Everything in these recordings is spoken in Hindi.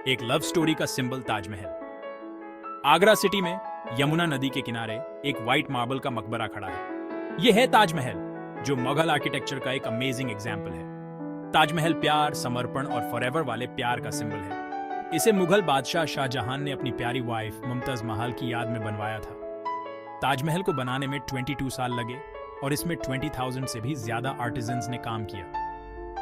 एक लव स्टोरी का सिंबल ताजमहल। आगरा सिटी में यमुना नदी के किनारे एक व्हाइट मार्बल का मकबरा खड़ा है। यह है ताजमहल, जो मुगल आर्किटेक्चर का एक अमेजिंग एग्जाम्पल है। ताजमहल प्यार, समर्पण और फॉरएवर वाले प्यार का सिंबल है। इसे मुगल बादशाह शाहजहां ने अपनी प्यारी वाइफ मुमताज महल की याद में बनवाया था। ताजमहल को बनाने में 22 साल लगे और इसमें 20,000 से भी ज्यादा आर्टिजन्स ने काम किया।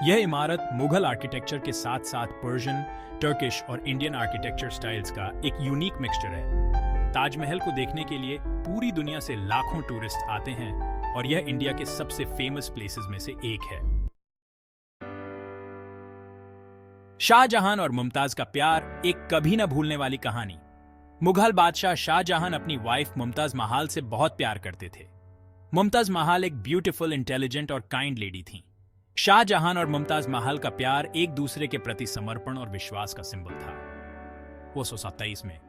यह इमारत मुगल आर्किटेक्चर के साथ साथ पर्शियन, टर्किश और इंडियन आर्किटेक्चर स्टाइल्स का एक यूनिक मिक्सचर है। ताजमहल को देखने के लिए पूरी दुनिया से लाखों टूरिस्ट आते हैं और यह इंडिया के सबसे फेमस प्लेसेस में से एक है। शाहजहां और मुमताज का प्यार एक कभी न भूलने वाली कहानी। मुगल बादशाह शाहजहां अपनी वाइफ मुमताज महल से बहुत प्यार करते थे। मुमताज महल एक ब्यूटीफुल, इंटेलिजेंट और काइंड लेडी थीं। शाहजहां और मुमताज महल का प्यार एक दूसरे के प्रति समर्पण और विश्वास का सिंबल था। 1927 में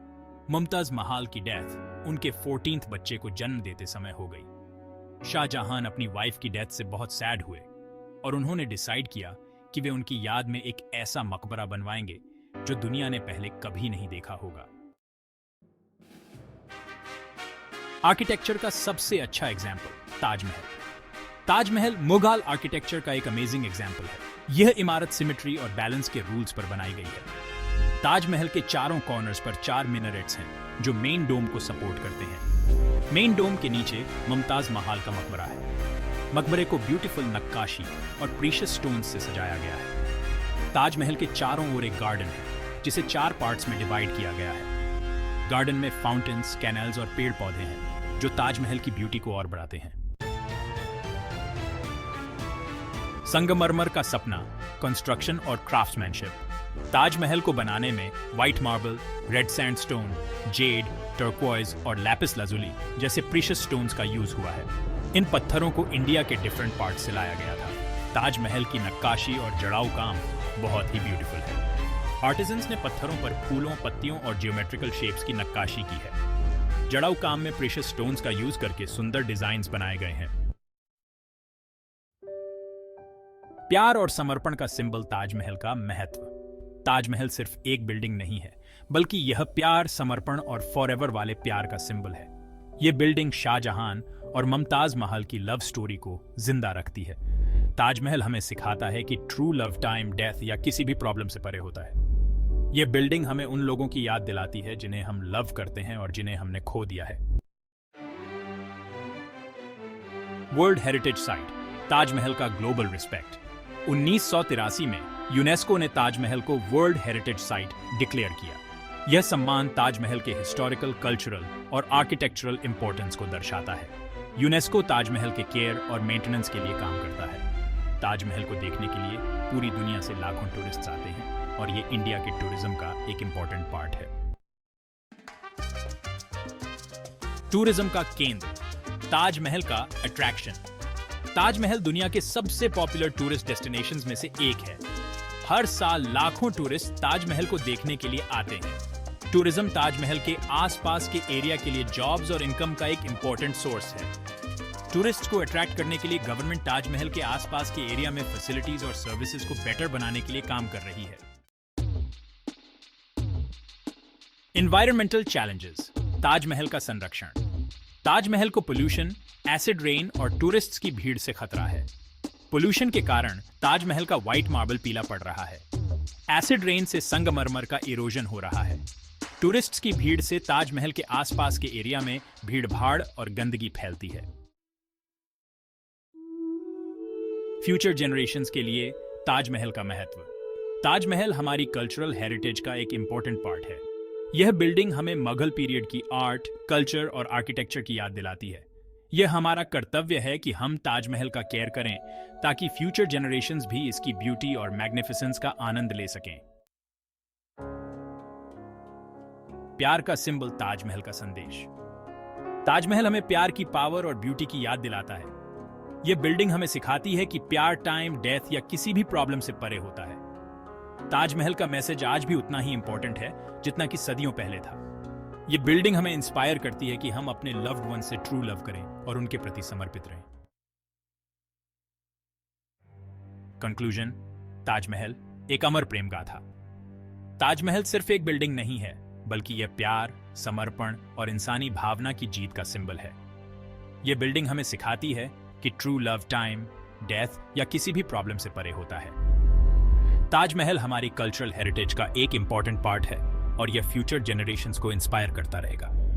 मुमताज महल की डेथ उनके 14th बच्चे को जन्म देते समय हो गई। शाहजहां अपनी वाइफ की डेथ से बहुत सैड हुए और उन्होंने डिसाइड किया कि वे उनकी याद में एक ऐसा मकबरा बनवाएंगे जो दुनिया ने पहले कभी नहीं देखा होगा। आर्किटेक्चर का सबसे अच्छा एग्जाम्पल ताजमहल। ताजमहल मुगल आर्किटेक्चर का एक अमेजिंग एग्जाम्पल है। यह इमारत सिमेट्री और बैलेंस के रूल्स पर बनाई गई है। ताजमहल के चारों कॉर्नर्स पर 4 मिनरेट्स हैं जो मेन डोम को सपोर्ट करते हैं। मेन डोम के नीचे मुमताज महल का मकबरा है। मकबरे को ब्यूटीफुल नक्काशी और प्रीशियस स्टोन्स से सजाया गया है। ताजमहल के चारों ओर एक गार्डन है जिसे 4 पार्ट्स में डिवाइड किया गया है। गार्डन में फाउंटेन्स, कैनल्स और पेड़ पौधे हैं जो ताजमहल की ब्यूटी को और बढ़ाते हैं। संगमरमर का सपना, कंस्ट्रक्शन और क्राफ्ट्समैनशिप। ताजमहल को बनाने में white marble, red sandstone, Z, turquoise और लैपिस लाजुली जैसे प्रीशियस स्टोन्स का यूज हुआ है। इन पत्थरों को इंडिया के डिफरेंट पार्ट से लाया गया था। ताजमहल की नक्काशी और जड़ाऊ काम बहुत ही ब्यूटीफुल है। आर्टिजन्स ने पत्थरों पर फूलों, पत्तियों और जियोमेट्रिकल शेप्स की नक्काशी की है। जड़ाऊ काम में प्रीशियस स्टोन्स का यूज करके सुंदर डिजाइन्स बनाए गए हैं। प्यार और समर्पण का सिंबल ताजमहल का महत्व। ताजमहल सिर्फ एक बिल्डिंग नहीं है, बल्कि यह प्यार, समर्पण और फॉरएवर वाले प्यार का सिंबल है। यह बिल्डिंग शाहजहां और मुमताज महल की लव स्टोरी को जिंदा रखती है। ताजमहल हमें सिखाता है कि ट्रू लव टाइम, डेथ या किसी भी प्रॉब्लम से परे होता है। यह बिल्डिंग हमें उन लोगों की याद दिलाती है जिन्हें हम लव करते हैं और जिन्हें हमने खो दिया है। वर्ल्ड हेरिटेज साइट, ताजमहल का ग्लोबल रिस्पेक्ट। 1983 में यूनेस्को ने ताजमहल को वर्ल्ड हेरिटेज साइट डिक्लेयर किया। यह सम्मान ताजमहल के हिस्टोरिकल, कल्चरल और आर्किटेक्चरल इंपॉर्टेंस को दर्शाता है। यूनेस्को ताजमहल के केयर और मेंटेनेंस के लिए काम करता है। ताजमहल को देखने के लिए पूरी दुनिया से लाखों टूरिस्ट आते हैं और ये इंडिया के टूरिज्म का एक इंपॉर्टेंट पार्ट है। टूरिज्म का केंद्र, ताजमहल का अट्रैक्शन। ताजमहल दुनिया के सबसे पॉपुलर टूरिस्ट डेस्टिनेशंस में से एक है। हर साल लाखों टूरिस्ट ताजमहल को देखने के लिए आते हैं। टूरिज्म ताजमहल के आसपास के एरिया के लिए जॉब्स और इनकम का एक इंपॉर्टेंट सोर्स है। टूरिस्ट को अट्रैक्ट करने के लिए गवर्नमेंट ताजमहल के आसपास के एरिया में फैसिलिटीज और सर्विसेज को बेटर बनाने के लिए काम कर रही है। एनवायरमेंटल चैलेंजेस, ताजमहल का संरक्षण। ताजमहल को पोल्यूशन, एसिड रेन और टूरिस्ट्स की भीड़ से खतरा है। पोल्यूशन के कारण ताजमहल का व्हाइट मार्बल पीला पड़ रहा है। एसिड रेन से संगमरमर का इरोजन हो रहा है। टूरिस्ट्स की भीड़ से ताजमहल के आसपास के एरिया में भीड़-भाड़ और गंदगी फैलती है। फ्यूचर जनरेशंस के लिए ताजमहल का महत्व। ताजमहल हमारी कल्चरल हेरिटेज का एक इंपॉर्टेंट पार्ट है। यह बिल्डिंग हमें मुगल पीरियड की आर्ट, कल्चर और आर्किटेक्चर की याद दिलाती है। यह हमारा कर्तव्य है कि हम ताजमहल का केयर करें ताकि फ्यूचर जनरेशंस भी इसकी ब्यूटी और मैग्निफिसेंस का आनंद ले सकें। प्यार का सिंबल, ताजमहल का संदेश। ताजमहल हमें प्यार की पावर और ब्यूटी की याद दिलाता है। यह बिल्डिंग हमें सिखाती है कि प्यार टाइम, डेथ या किसी भी प्रॉब्लम से परे होता है। ताजमहल का मैसेज आज भी उतना ही इंपॉर्टेंट है जितना कि सदियों पहले था। ये बिल्डिंग हमें इंस्पायर करती है कि हम अपने लव्ड वन से ट्रू लव करें और उनके प्रति समर्पित रहें। कंक्लूजन, ताजमहल एक अमर प्रेम गाथा। ताजमहल सिर्फ एक बिल्डिंग नहीं है, बल्कि यह प्यार, समर्पण और इंसानी भावना की जीत का सिंबल है। यह बिल्डिंग हमें सिखाती है कि ट्रू लव टाइम, डेथ या किसी भी प्रॉब्लम से परे होता है। ताजमहल हमारी कल्चरल हेरिटेज का एक इंपॉर्टेंट पार्ट है और यह फ्यूचर जनरेशंस को इंस्पायर करता रहेगा।